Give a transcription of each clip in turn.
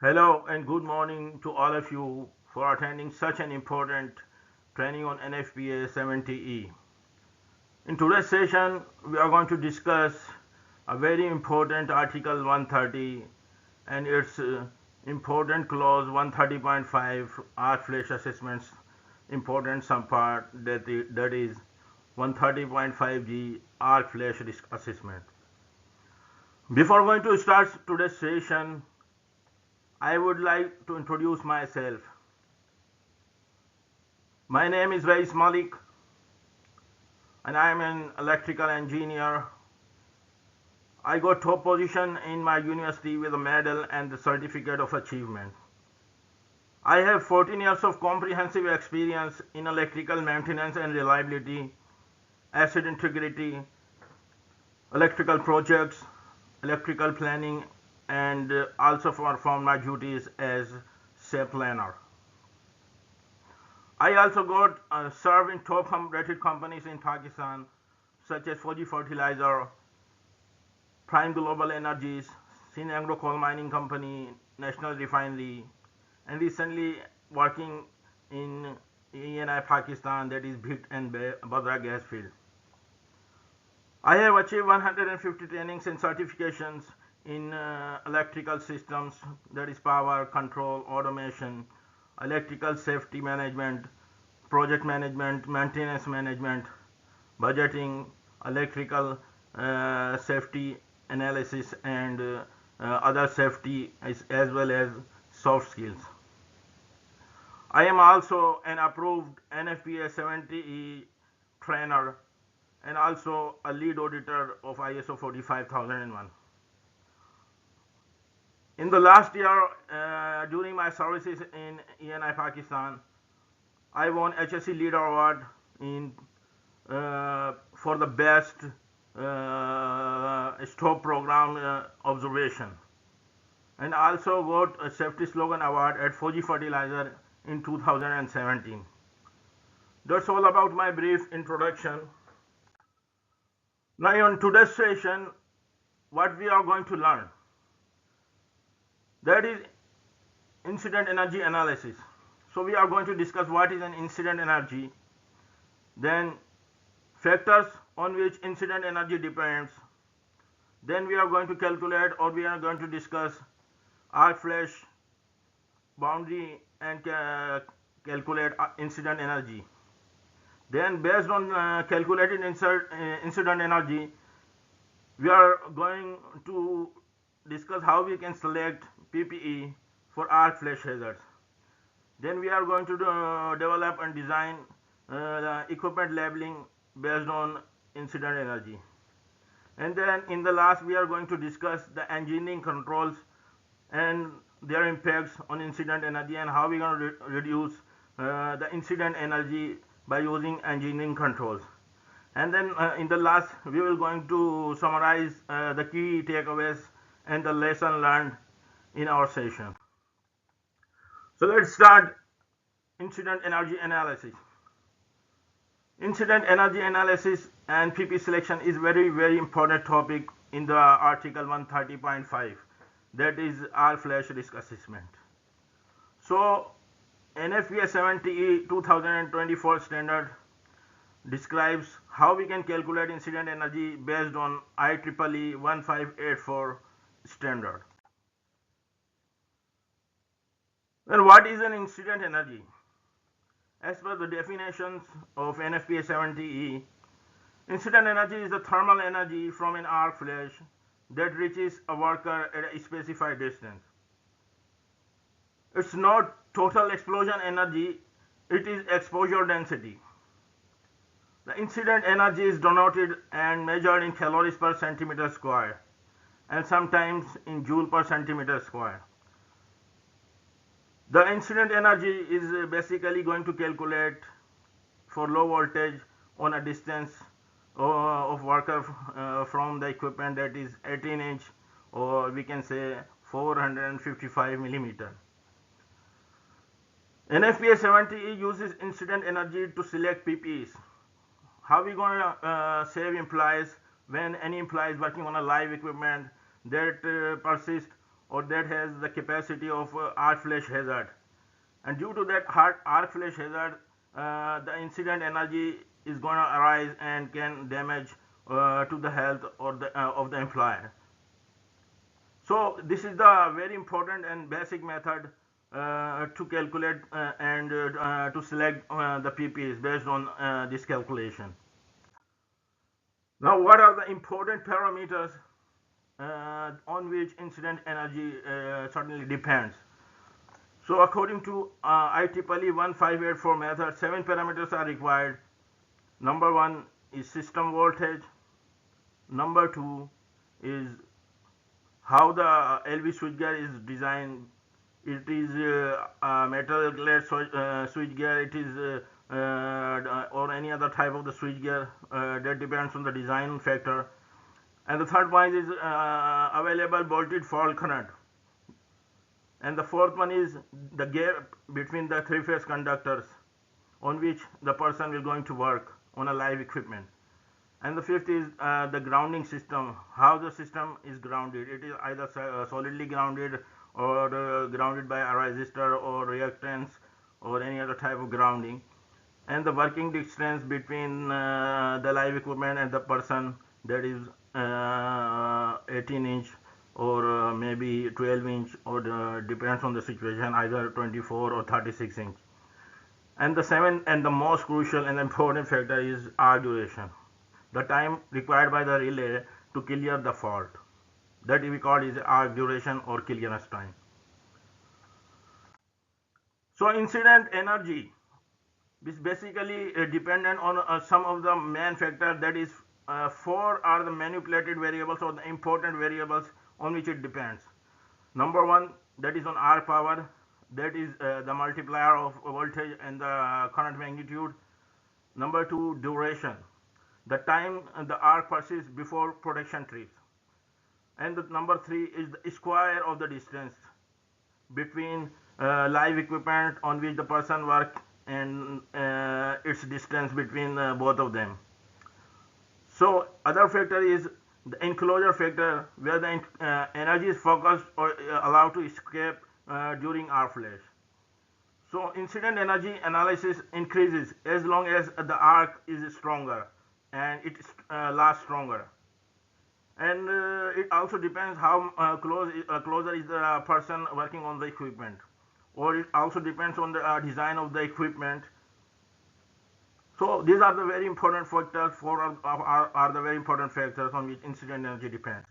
Hello and good morning to all of you for attending such an important training on NFPA 70E. In today's session, we are going to discuss a very important Article 130 and its important clause 130.5 arc flash assessments important subpart that is 130.5G arc flash risk assessment. Before going to start today's session, I would like to introduce myself. My name is Rais Malik and I am an electrical engineer. I got top position in my university with a medal and the certificate of achievement. I have 14 years of comprehensive experience in electrical maintenance and reliability, asset integrity, electrical projects, electrical planning, and also perform my duties as SAP planner. I also got served in top rated companies in Pakistan such as Fuji Fertilizer, Prime Global Energies, Sin Agro Coal Mining Company, National Refinery, and recently working in ENI Pakistan, that is Bhit and Badra gas field. I have achieved 150 trainings and certifications in electrical systems, that is power, control, automation, electrical safety management, project management, maintenance management, budgeting, electrical safety analysis, and other safety as well as soft skills. I am also an approved NFPA 70E trainer and also a lead auditor of ISO 45001. In the last year, during my services in ENI Pakistan, I won HSC Leader Award for the best stop program observation, and also got a Safety Slogan Award at Fuji Fertilizer in 2017. That's all about my brief introduction. Now, on today's session, what we are going to learn, that is incident energy analysis. So we are going to discuss what is an incident energy, then factors on which incident energy depends, then we are going to calculate or we are going to discuss arc flash boundary and calculate incident energy. Then based on calculated incident energy, we are going to discuss how we can select PPE for arc flash hazards. Then we are going to develop and design the equipment labeling based on incident energy. And then in the last, we are going to discuss the engineering controls and their impacts on incident energy and how we are going to reduce the incident energy by using engineering controls. And then in the last, we will going to summarize the key takeaways and the lesson learned in our session. So let's start incident energy analysis. Incident energy analysis and PP selection is very important topic in the article 130.5, that is arc flash risk assessment. So NFPA 70E 2024 standard describes how we can calculate incident energy based on IEEE 1584 standard. Well, what is an incident energy? As per the definitions of NFPA 70E, incident energy is the thermal energy from an arc flash that reaches a worker at a specified distance. It's not total explosion energy, it is exposure density. The incident energy is denoted and measured in calories per centimeter square and sometimes in joule per centimeter square. The incident energy is basically going to calculate for low voltage on a distance of worker from the equipment, that is 18-inch, or we can say 455 millimeter. NFPA 70E uses incident energy to select PPEs. How we going to save employees when any employee is working on a live equipment that persists or that has the capacity of arc flash hazard, and due to that arc flash hazard, the incident energy is going to arise and can damage to the health or of the employer. So this is the very important and basic method to calculate and to select the PPs based on this calculation. Now, what are the important parameters on which incident energy certainly depends? So according to IEEE 1584 method, 7 parameters are required. Number 1 is system voltage. Number 2 is how the LV switchgear is designed. It is a metal clad switchgear, it is or any other type of the switchgear, that depends on the design factor. And the third one is available voltage fault current. And the fourth one is the gap between the three-phase conductors on which the person will going to work on a live equipment. And the fifth is the grounding system, how the system is grounded. It is either solidly grounded or grounded by a resistor or reactance or any other type of grounding. And the working distance between the live equipment and the person, that is 18 inch or maybe 12 inch, or depends on the situation, either 24 or 36 inch. And the seventh and the most crucial and important factor is arc duration, the time required by the relay to clear the fault. That we call is arc duration or clearance time. So incident energy is basically dependent on some of the main factors, that is 4 are the manipulated variables or the important variables on which it depends. Number 1, that is on arc power, that is the multiplier of voltage and the current magnitude. Number 2, duration, the time the arc persists before protection trips. And the number 3 is the square of the distance between live equipment on which the person works and its distance between both of them. So other factor is the enclosure factor, where the energy is focused or allowed to escape during arc flash. So incident energy analysis increases as long as the arc is stronger and it lasts stronger. And it also depends how closer is the person working on the equipment, or it also depends on the design of the equipment. So these are the very important factors, are the very important factors on which incident energy depends.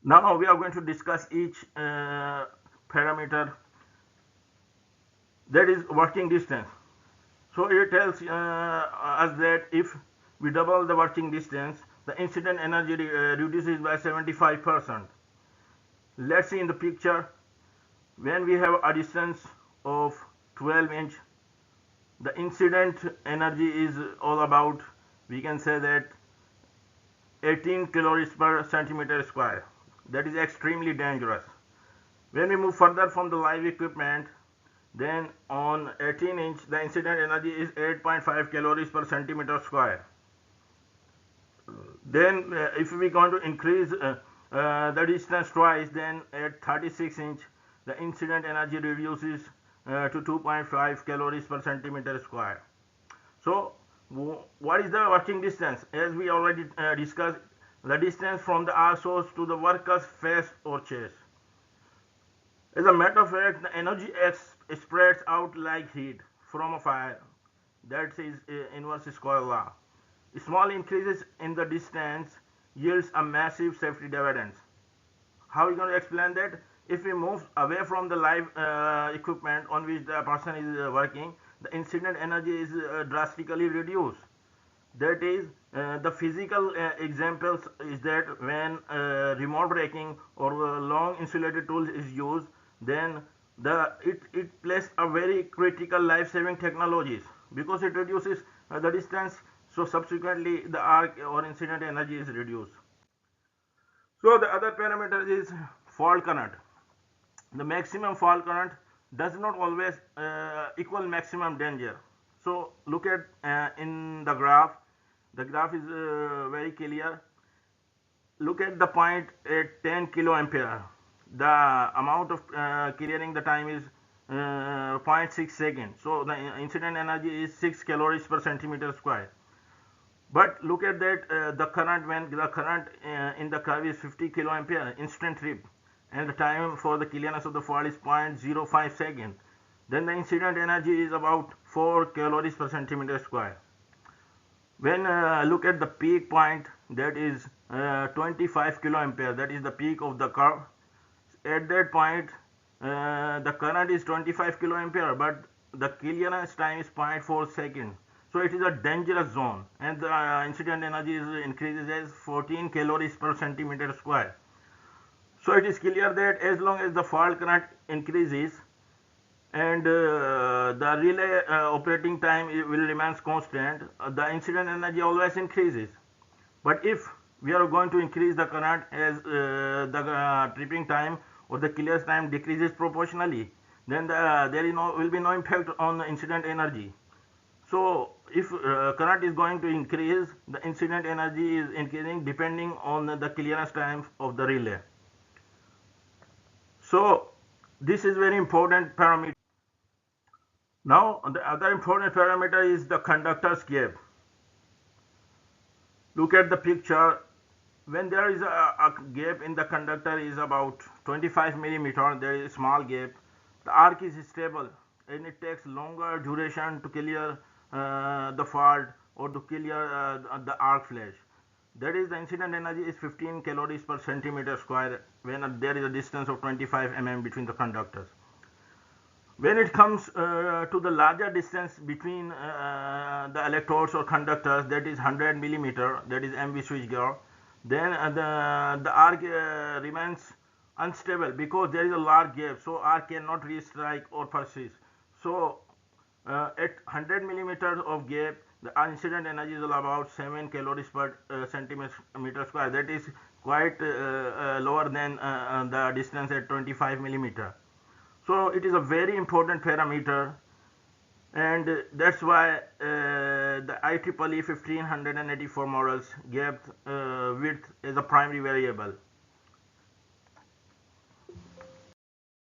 Now we are going to discuss each parameter, that is working distance. So it tells us that if we double the working distance, the incident energy reduces by 75%. Let's see in the picture, when we have a distance of 12 inch, the incident energy is all about, we can say that 18 calories per centimeter square. That is extremely dangerous. When we move further from the live equipment, then on 18 inch the incident energy is 8.5 calories per centimeter square. Then if we are going to increase the distance twice, then at 36 inch the incident energy reduces to 2.5 calories per centimeter square. So what is the working distance? As we already discussed, the distance from the arc source to the worker's face or chest. As a matter of fact, the energy spreads out like heat from a fire. That is inverse square law. Small increases in the distance yields a massive safety dividends. How are we going to explain that? If we move away from the live equipment on which the person is working, the incident energy is drastically reduced. That is, the physical examples is that when remote braking or long insulated tools is used, then it plays a very critical life-saving technologies, because it reduces the distance. So subsequently the arc or incident energy is reduced. So the other parameter is fault current. The maximum fault current does not always equal maximum danger. So look at in the graph. The graph is very clear. Look at the point at 10 kiloampere. the amount of clearing the time is 0.6 seconds. So the incident energy is 6 calories per centimeter square. But look at that, the current, when the current in the curve is 50 kiloampere instant trip, and the time for the clearness of the fault is 0.05 seconds, then the incident energy is about 4 calories per centimeter square. When look at the peak point, that is 25 kiloampere, that is the peak of the curve. At that point, the current is 25 kiloampere, but the clearance time is 0.4 seconds. So it is a dangerous zone, and the incident energy increases as 14 calories per centimeter square. So it is clear that as long as the fault current increases and the relay operating time will remain constant, the incident energy always increases. But if we are going to increase the current as the tripping time or the clearance time decreases proportionally, then will be no impact on the incident energy. So if current is going to increase, the incident energy is increasing depending on the clearance time of the relay. So this is very important parameter. Now the other important parameter is the conductor's gap. Look at the picture. When there is a gap in the conductor is about 25 millimeter, there is a small gap. The arc is stable and it takes longer duration to clear the fault or to clear the arc flash. That is, the incident energy is 15 calories per centimeter square when there is a distance of 25 mm between the conductors. When it comes to the larger distance between the electrodes or conductors, that is 100 millimeter, that is MV switchgear, then the arc remains unstable because there is a large gap, so arc cannot restrike or persist. So at 100 millimeters of gap, the incident energy is about 7 calories per centimeter square. That is quite lower than the distance at 25 millimeter. So it is a very important parameter, and that's why the IEEE 1584 models gave width as a primary variable.